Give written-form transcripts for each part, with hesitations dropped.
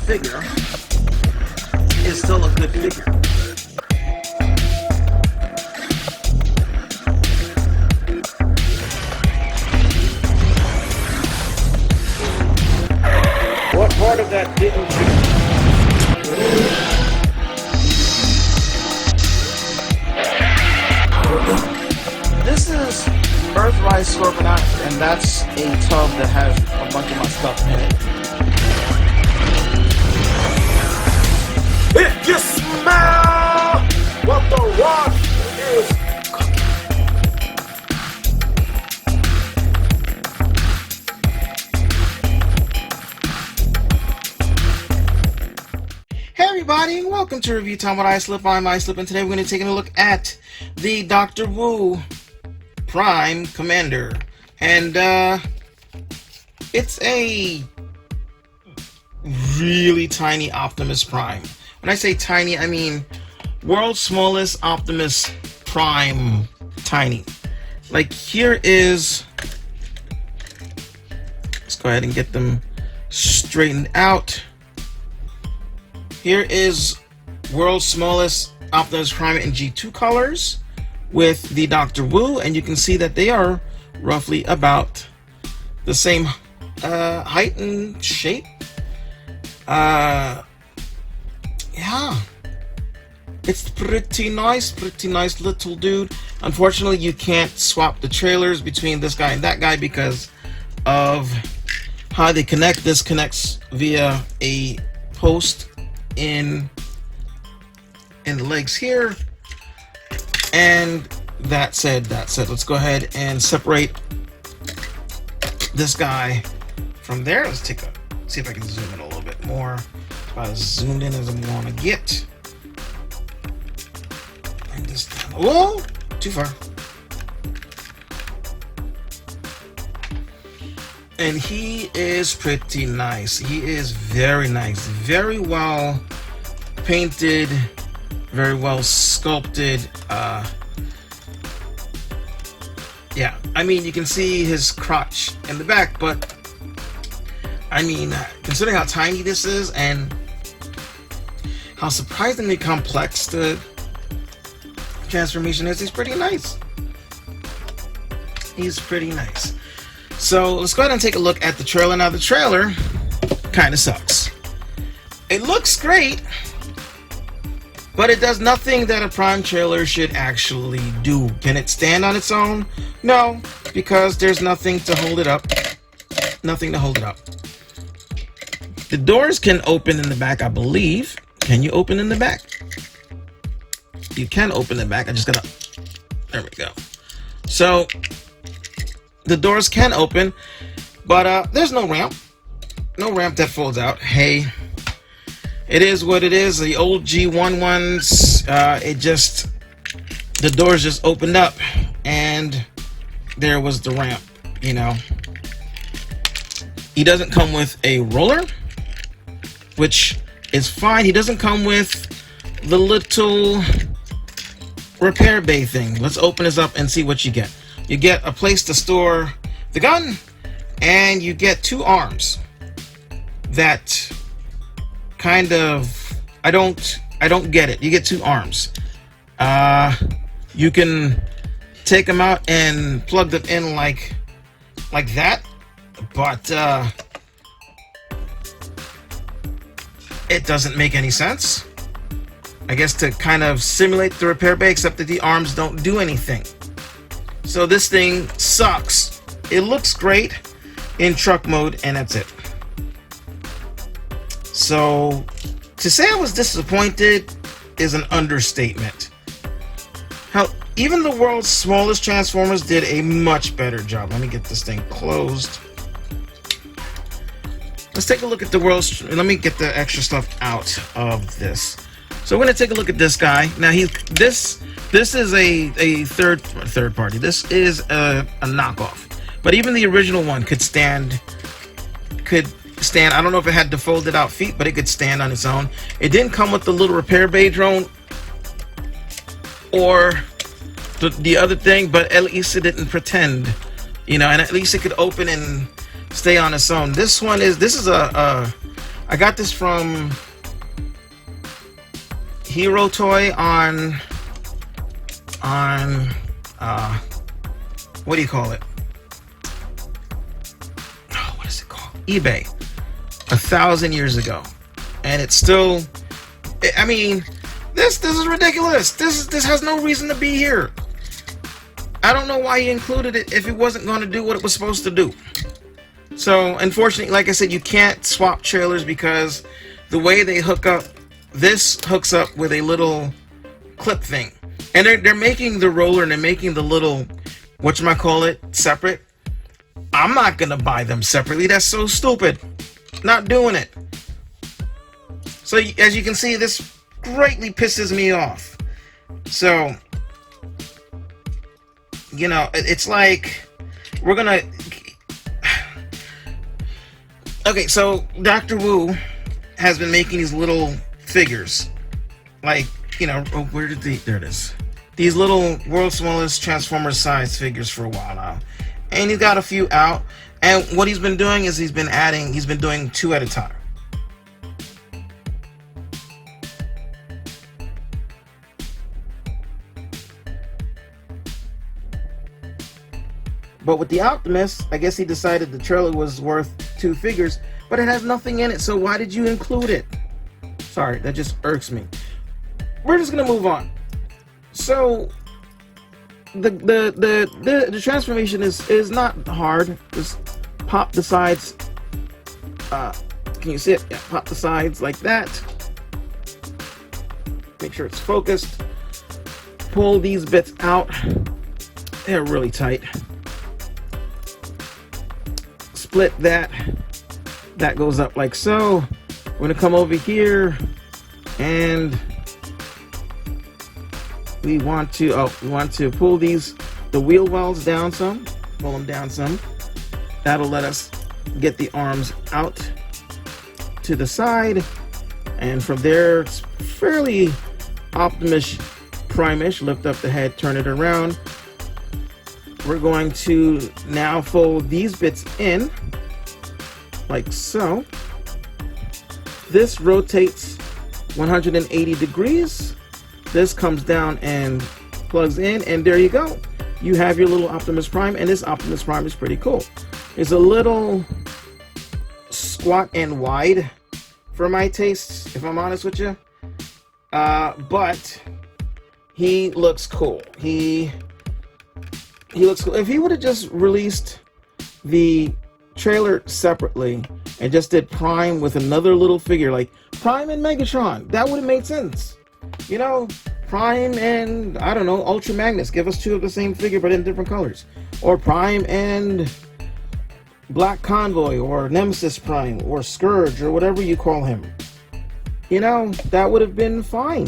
figure is still a good figure. What part of that didn't you? This is Earthrise Scorponite, and that's a tub that has a bunch of my stuff in it. If you smell what the rock is Hey everybody, welcome to Review Time with iSlip. I'm iSlip, and today we're going to be taking a look at the Dr. Wu Prime Commander. And it's a really tiny Optimus Prime. When I say tiny, I mean world's smallest Optimus Prime tiny. Like here is, let's go ahead and get them straightened out. Here is world's smallest Optimus Prime in G2 colors with the Dr. Wu, and you can see that they are roughly about the same height and shape. Yeah, it's pretty nice little dude. Unfortunately, you can't swap the trailers between this guy and that guy because of how they connect. This connects via a post in the legs here. And that said, let's go ahead and separate this guy from there. Let's see if I can zoom in a little bit more. About as zoomed in as I want to get. Bring this down. Whoa, too far. And he is pretty nice. He is very nice, very well painted, very well sculpted. Yeah, I mean, you can see his crotch in the back, but I mean, considering how tiny this is and how surprisingly complex the transformation is, he's pretty nice. He's pretty nice. So let's go ahead and take a look at the trailer. Now the trailer kind of sucks. It looks great, but it does nothing that a Prime trailer should actually do. Can it stand on its own? No, because there's nothing to hold it up. Nothing to hold it up. The doors can open in the back, I believe. Can you open in the back? You can open the back. I just gotta... There we go. So the doors can open, but there's no ramp. No ramp that folds out. Hey, it is what it is. The old G1 ones, the doors just opened up and there was the ramp, you know. He doesn't come with a roller, which is fine. He doesn't come with the little repair bay thing. Let's open this up and see what you get. You get a place to store the gun, and you get two arms that kind of, I don't get it. You get two arms. You can take them out and plug them in like that, but it doesn't make any sense. I guess to kind of simulate the repair bay, except that the arms don't do anything. So this thing sucks. It looks great in truck mode, and that's it. So to say I was disappointed is an understatement. Hell, even the world's smallest Transformers did a much better job. Let me get this thing closed. Let's take a look at the world's... Let me get the extra stuff out of this. So we're going to take a look at this guy. Now this is a third party. This is a knockoff. But even the original one could stand. I don't know if it had the folded out feet, but it could stand on its own. It didn't come with the little repair bay drone or the other thing, but at least it didn't pretend, you know, and at least it could open and stay on its own. This is a I got this from Hero Toy on what do you call it? Oh, what is it called? eBay. 1,000 years ago, and it's still. I mean, this is ridiculous. This has no reason to be here. I don't know why he included it if it wasn't going to do what it was supposed to do. So, unfortunately, like I said, you can't swap trailers because the way they hook up, this hooks up with a little clip thing. And they're making the roller and they're making the little, whatchamacallit, separate. I'm not going to buy them separately. That's so stupid. Not doing it. So, as you can see, this greatly pisses me off. So, you know, it's like, we're going to... Okay, so Dr. Wu has been making these little figures, like, you know, oh, where did there it is. These little world's smallest Transformers size figures for a while now, and he's got a few out. And what he's been doing is he's been doing 2 at a time. But with the Optimus, I guess he decided the trailer was worth 2 figures, but it has nothing in it, so why did you include it? Sorry, that just irks me. We're just gonna move on. So the transformation is not hard. Just pop the sides. Can you see it? Yeah, pop the sides like that. Make sure it's focused. Pull these bits out. They're really tight. Split that. That goes up like so. We're gonna come over here and we want to pull the wheel wells down some. Pull them down some. That'll let us get the arms out to the side, and from there it's fairly Optimus Prime-ish. Lift up the head, turn it around. We're going to now fold these bits in like so. This rotates 180 degrees. This comes down and plugs in, and there you go. You have your little Optimus Prime, and this Optimus Prime is pretty cool. It's a little squat and wide for my tastes, if I'm honest with you. But he looks cool. He looks cool. If he would have just released the trailer separately and just did Prime with another little figure like Prime and Megatron, that would have made sense. You know, Prime and, I don't know, Ultra Magnus. Give us 2 of the same figure but in different colors. Or Prime and Black Convoy, or Nemesis Prime, or Scourge, or whatever you call him. You know, that would have been fine.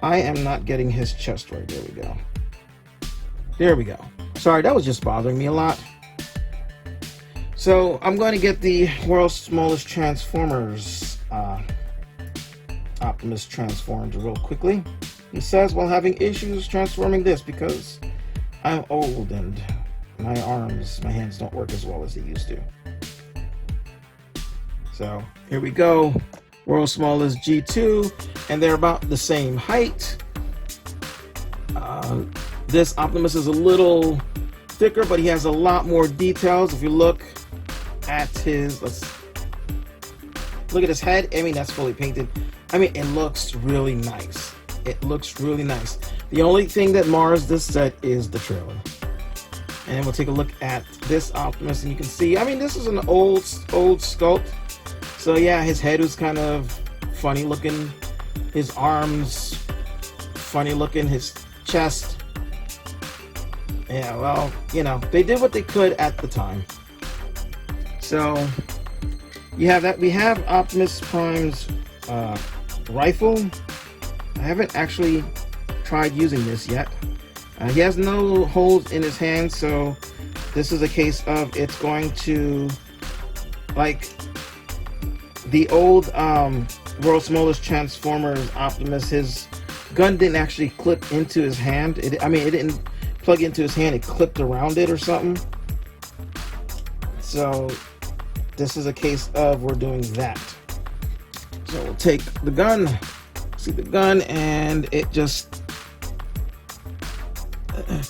I am not getting his chest right. There we go. There we go. Sorry, that was just bothering me a lot. So, I'm going to get the world's smallest Transformers, Optimus transformed real quickly. He says, while having issues transforming this because I'm old and my hands don't work as well as they used to. So, here we go. World's smallest G2, and they're about the same height. This Optimus is a little thicker, but he has a lot more details. If you look at his, look at his head. I mean, that's fully painted. I mean, it looks really nice. It looks really nice. The only thing that mars this set is the trailer. And we'll take a look at this Optimus, and you can see, I mean, this is an old sculpt. So yeah, his head was kind of funny looking. His arms, funny looking. His chest. Yeah, well, you know, they did what they could at the time. So, you have that. We have Optimus Prime's rifle. I haven't actually tried using this yet. He has no holes in his hand, so this is a case of it's going to, like the old World's Smallest Transformers Optimus, his gun didn't actually clip into his hand. It didn't plug into his hand, it clipped around it or something. So this is a case of we're doing that. So we'll take the gun, see the gun, and it just there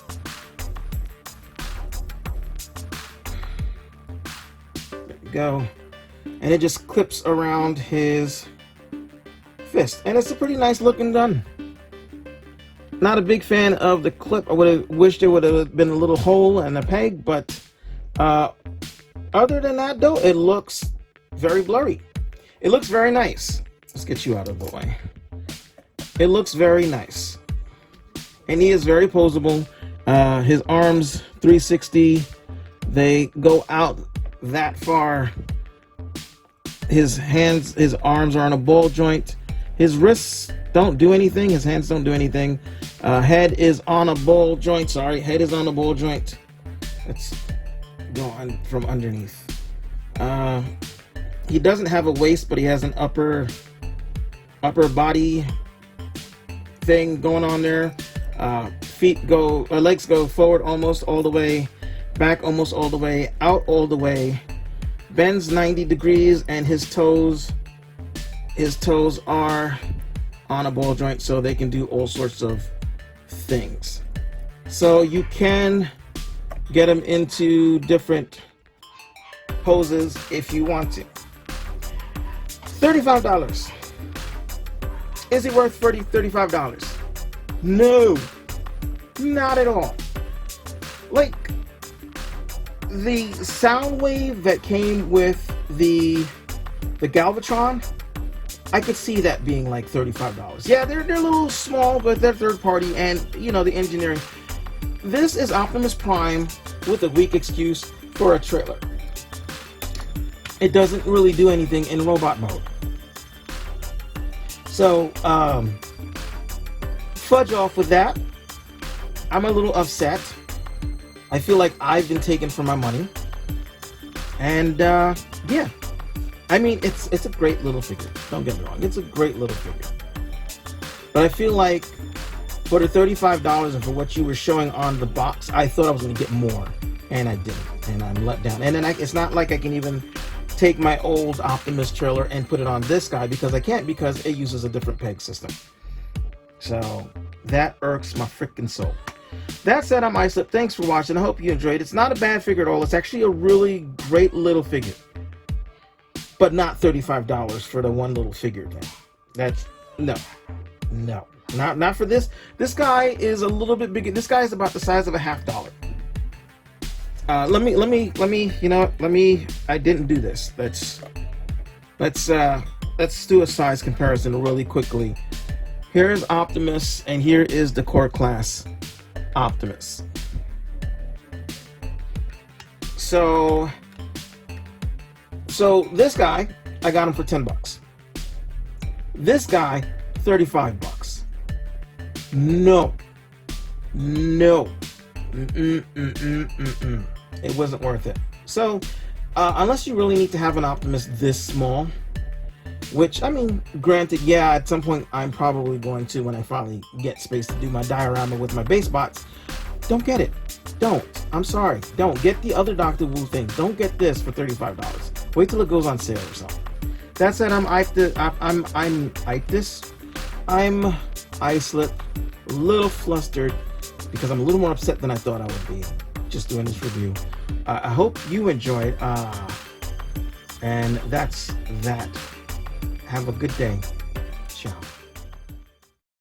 we go, and it just clips around his fist, and it's a pretty nice looking gun. Not a big fan of the clip. I would have wished there would have been a little hole and a peg, but other than that though, it looks very blurry. It looks very nice. Let's get you out of the way. It looks very nice, and he is very posable. His arms 360, they go out that far. His hands, his arms are on a ball joint. His wrists don't do anything. His hands don't do anything. Head is on a ball joint. Sorry, head is on a ball joint. Let's go on from underneath. He doesn't have a waist, but he has an upper body thing going on there. Legs go forward almost all the way, back almost all the way, out all the way, bends 90 degrees, and his toes are on a ball joint, so they can do all sorts of things. So you can get him into different poses if you want to. $35. Is it worth $35? No, not at all. Like, the sound wave that came with the Galvatron, I could see that being like $35. Yeah, they're a little small, but they're third party, and you know, the engineering. This is Optimus Prime with a weak excuse for a trailer. It doesn't really do anything in robot mode. So, fudge off with that. I'm a little upset. I feel like I've been taken for my money. And, yeah. I mean, it's a great little figure. Don't get me wrong. It's a great little figure. But I feel like for the $35 and for what you were showing on the box, I thought I was going to get more. And I didn't. And I'm let down. And then it's not like I can even take my old Optimus trailer and put it on this guy, because I can't, because it uses a different peg system. So that irks my freaking soul. That said, I'm Islip. Thanks for watching. I hope you enjoyed. It's not a bad figure at all. It's actually a really great little figure. But not $35 for the one little figure thing. That's no. Not for this. This guy is a little bit bigger. This guy is about the size of a $50. Let me, I didn't do this. Let's do a size comparison really quickly. Here's Optimus, and here is the core class Optimus. So this guy, I got him for $10. This guy, $35. No. It wasn't worth it. So, unless you really need to have an Optimus this small, which, I mean, granted, yeah, at some point I'm probably going to, when I finally get space to do my diorama with my base bots. Don't get it. Don't. I'm sorry. Don't. Get the other Dr. Wu thing. Don't get this for $35. Wait till it goes on sale or something. That said, I'm Islip, a little flustered, because I'm a little more upset than I thought I would be just doing this review. I hope you enjoyed, and that's that. Have a good day.